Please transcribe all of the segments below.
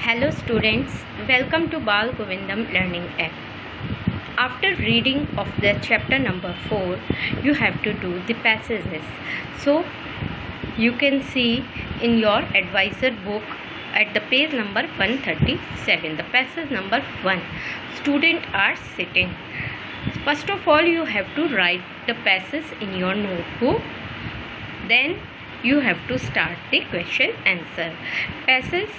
Hello students, welcome to Bal Govindam Learning App. After reading of the chapter number 4, you have to do the passages. So you can see in your advisor book at the page number 137, the passage number 1, students are sitting. First of all, you have to write the passage in your notebook. Then you have to start the question answer. Passage: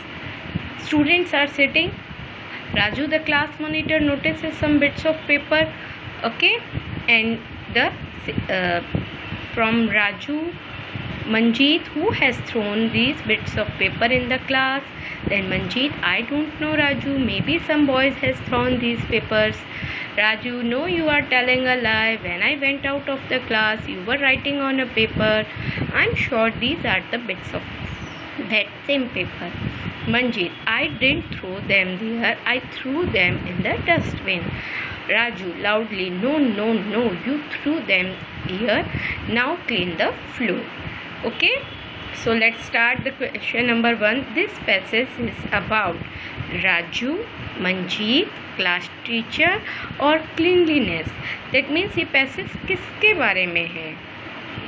students are sitting. Raju, the class monitor, notices some bits of paper. Okay, and the from Raju, Manjeet, who has thrown these bits of paper in the class. Then Manjeet, I don't know Raju, maybe some boys has thrown these papers. Raju, no, you are telling a lie. When I went out of the class, you were writing on a paper. I'm sure these are the bits of that same paper. Manjeet, I didn't throw them there. I threw them in the dustbin. Raju loudly, no, you threw them here. Now clean the floor. Okay, so let's start the question number 1. This passage is about Raju, Manjeet, class teacher और cleanliness. That means ये passage किसके बारे में है?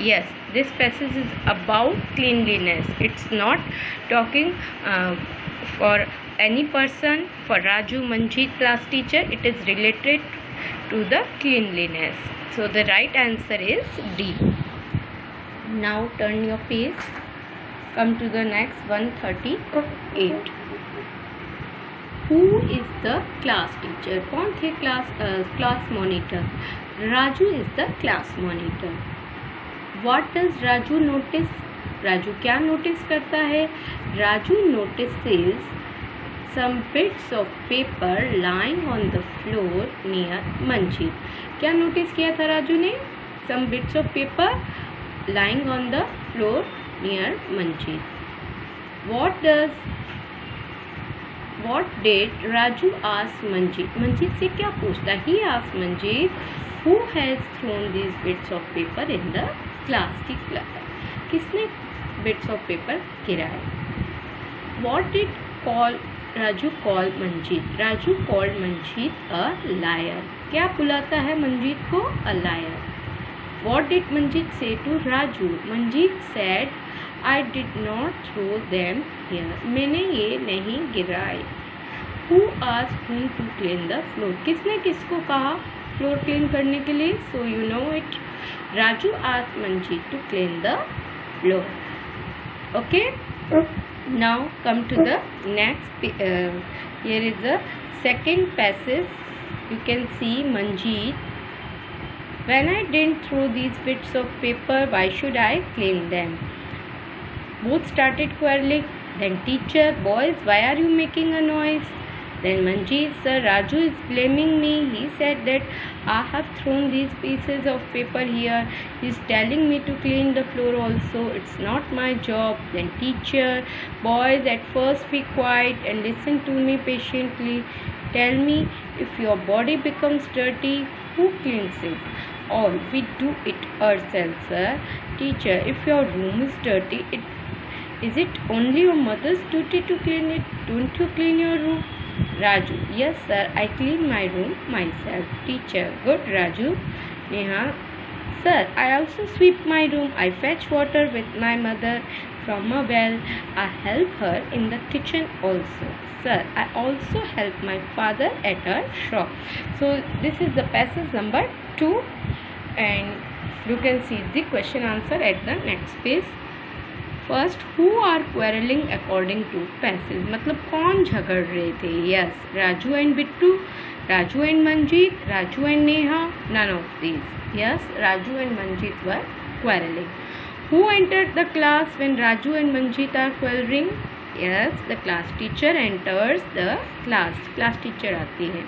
Yes, this passage is about cleanliness. It's not talking for any person. For Raju, Manjeet, class teacher, it is related to the cleanliness. So the right answer is D. Now turn your page. Come to the next 138. Who is the class teacher? कौन थे class monitor? Raju is the class monitor. What does Raju notice? Raju क्या notice करता है? Raju notices some bits of paper lying on the floor near Manjeet. क्या notice किया था Raju ने? Some bits of paper lying on the floor near Manjeet. What did Raju ask Manjeet? Manjeet से क्या पूछता? He asked Manjeet, who has thrown these bits of paper in the class? किसने bits of paper गिरा है? What did Raju call Manjeet? Raju called Manjeet a liar. क्या बुलाता है Manjeet को? A liar. What did Manjeet say to Raju? Manjeet said, I did not throw them here. मैंने ये नहीं गिराए. Who asked whom to clean the floor? किसने किसको कहा फ्लोर क्लीन करने के लिए? So you know it. Raju asked Manjeet to clean the floor. Okay. Now come to the next. Here is the second passage. You can see Manjeet. When I didn't throw these bits of paper, why should I clean them? Both started quarreling. Then teacher, boys, why are you making a noise? Then Manjeet, sir, Raju is blaming me. He said that I have thrown these pieces of paper here. He is telling me to clean the floor also. It's not my job. Then teacher, boys, at first be quiet and listen to me patiently. Tell me, if your body becomes dirty, who cleans it? Or we do it ourselves, sir. Teacher, if your room is dirty, is it only your mother's duty to clean it? Don't you clean your room? Raju, yes sir, I clean my room myself. Teacher, good Raju. Neha, sir, I also sweep my room. I fetch water with my mother from a well. I help her in the kitchen also. Sir, I also help my father at her shop. So this is the passage number 2, and you can see the question answer at the next page. First, who are quarreling according to passage? मतलब कौन झगड़ रहे थे? Yes, Raju and Bittu, Raju and Manjeet, Raju and Neha, none of these. Yes, Raju and Manjeet were quarreling. Who entered the class when Raju and Manjeet are quarreling? Yes, the class teacher enters the class. Class teacher आती है.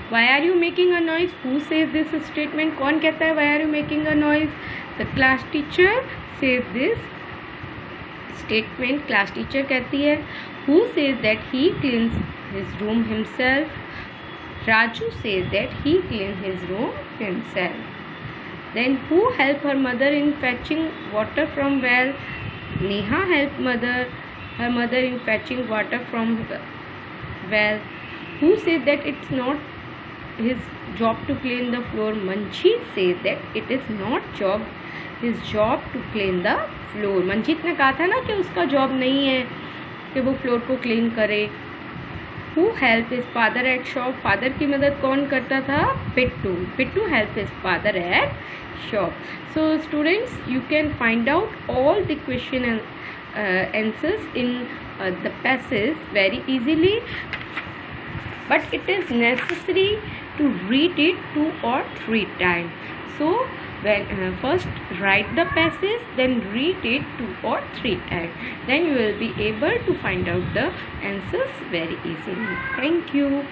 Why are you making a noise? Who says this statement? कौन कहता है why are you making a noise? The class teacher says this statement. Class teacher कहती है. Who says that he cleans his room himself? Raju says that he cleans his room himself. Then who helped her mother in fetching water from well? Neha helped her mother in fetching water from Well, who says that it's not his job to clean the floor? Manjeet says that it is not his job to clean the floor. Manjeet ने कहा था ना कि उसका job नहीं है कि वो फ्लोर को क्लीन करे. Who helped his father at shop? Father की मदद कौन करता था? पिट्टू. पिट्टू helped his father at shop. So students, you can find out all the question answers in the passage very easily, but it is necessary to read it 2 or 3 times. So when first write the passage, then read it 2 or 3 times, then you will be able to find out the answers very easily. Thank you.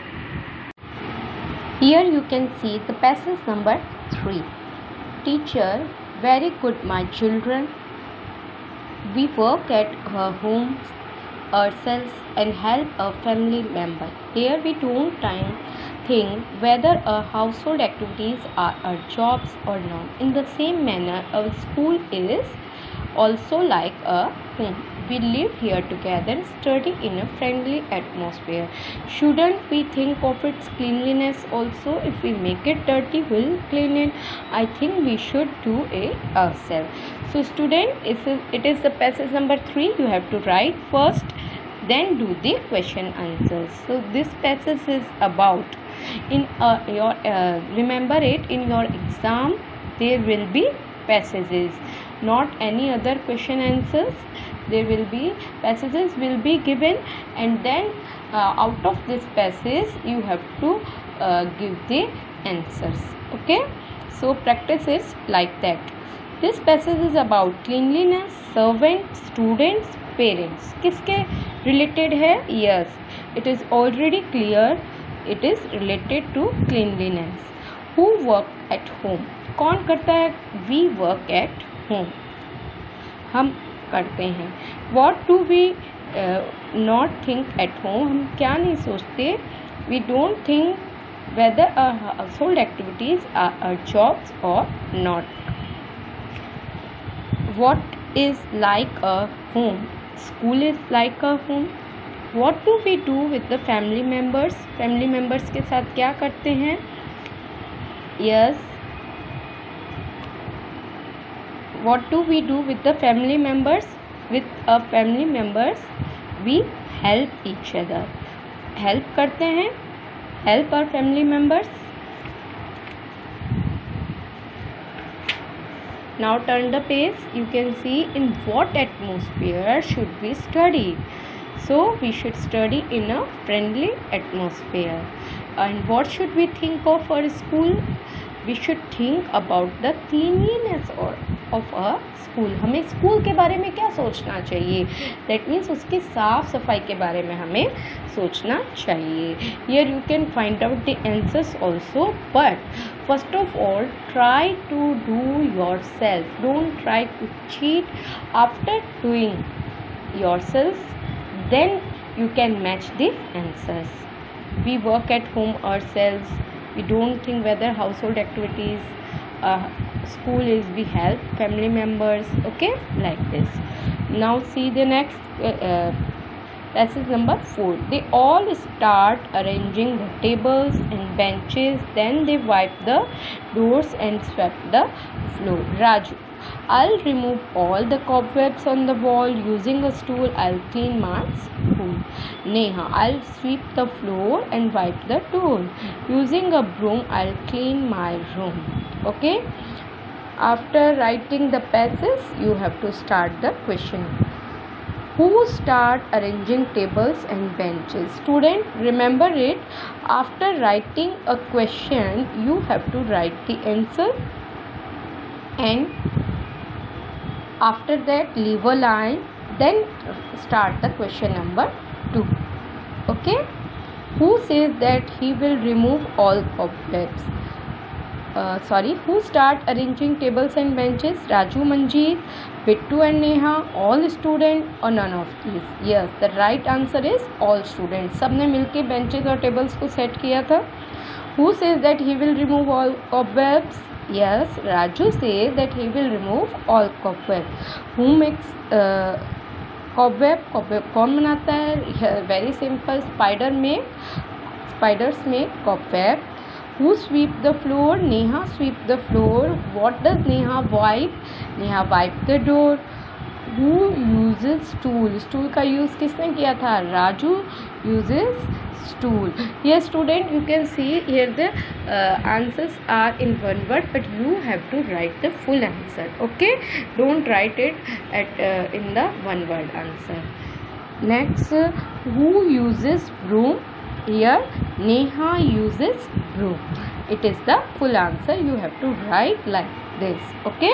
Here you can see the passage number 3. Teacher, very good my children. We work at our homes ourselves and help a family member. Here we don't think whether our household activities are our jobs or not. In the same manner, our school is also like a home. We live here together and study in a friendly atmosphere. Shouldn't we think of its cleanliness also? If we make it dirty, we'll clean it. I think we should do it ourselves. So student, it is the passage number 3. You have to write first, then do the question answers. So this passage is about remember it, in your exam there will be passages, not any other question answers. There will be passages will be given, and then out of this passage you have to give the answers. Okay, so practice is like that. This passage is about cleanliness, servants, students, parents. किसके related है? Yes, it is already clear. It is related to cleanliness. Who work at home? कौन करता है? We work at home. हम करते हैं. What do we not think at home? हम क्या नहीं सोचते? We don't think whether our household activities are our jobs or not. What is like a home? School is like a home. What do we do with the family members? Family members के साथ क्या करते हैं? Yes. What do we do with the family members? With our family members, we help each other. Help करते हैं. Help our family members. Now turn the page. You can see in what atmosphere should we study. So we should study in a friendly atmosphere. And what should we think of our school? We should think about the cleanliness of a school. हमें school के बारे में क्या सोचना चाहिए? That means उसकी साफ सफाई के बारे में हमें सोचना चाहिए. Here you can find out the answers also, but first of all, try to do yourself. Don't try to cheat. After doing yourself, then you can match the answers. We work at home ourselves. We don't think whether household activities, school is we help family members. Okay, like this. Now see the next passage number 4. They all start arranging the tables and benches. Then they wipe the doors and sweep the floor. Raju, I'll remove all the cobwebs on the wall. Using a stool, I'll clean my school. Neha, I'll sweep the floor and wipe the door. Using a broom, I'll clean my room. Okay? After writing the passage, you have to start the question. Who start arranging tables and benches? Student, remember it. After writing a question, you have to write the answer, and after that leave a line, then start the question number 2. Okay, who says that he will remove all cobwebs? Who start arranging tables and benches? Raju, Manjeet, Bittu and Neha, all students, or none of these? Yes, the right answer is all students. सबने मिलके benches और tables को set किया था. Who says that he will remove all cobwebs? Yes, Raju says that he will remove all cobwebs. Who makes cobweb कौन बनाता है? Very simple, spiders में cobweb. Who sweep the floor? Neha sweep the floor. What does Neha wipe? Neha wipe the door. Who uses stool? Stool का use किसने किया था? Raju uses stool. Here student, you can see here the answers are in one word, but you have to write the full answer. Okay, don't write it at in the one word answer. Next, who uses broom? Here Neha uses broom. It is the full answer. You have to write like this. Okay.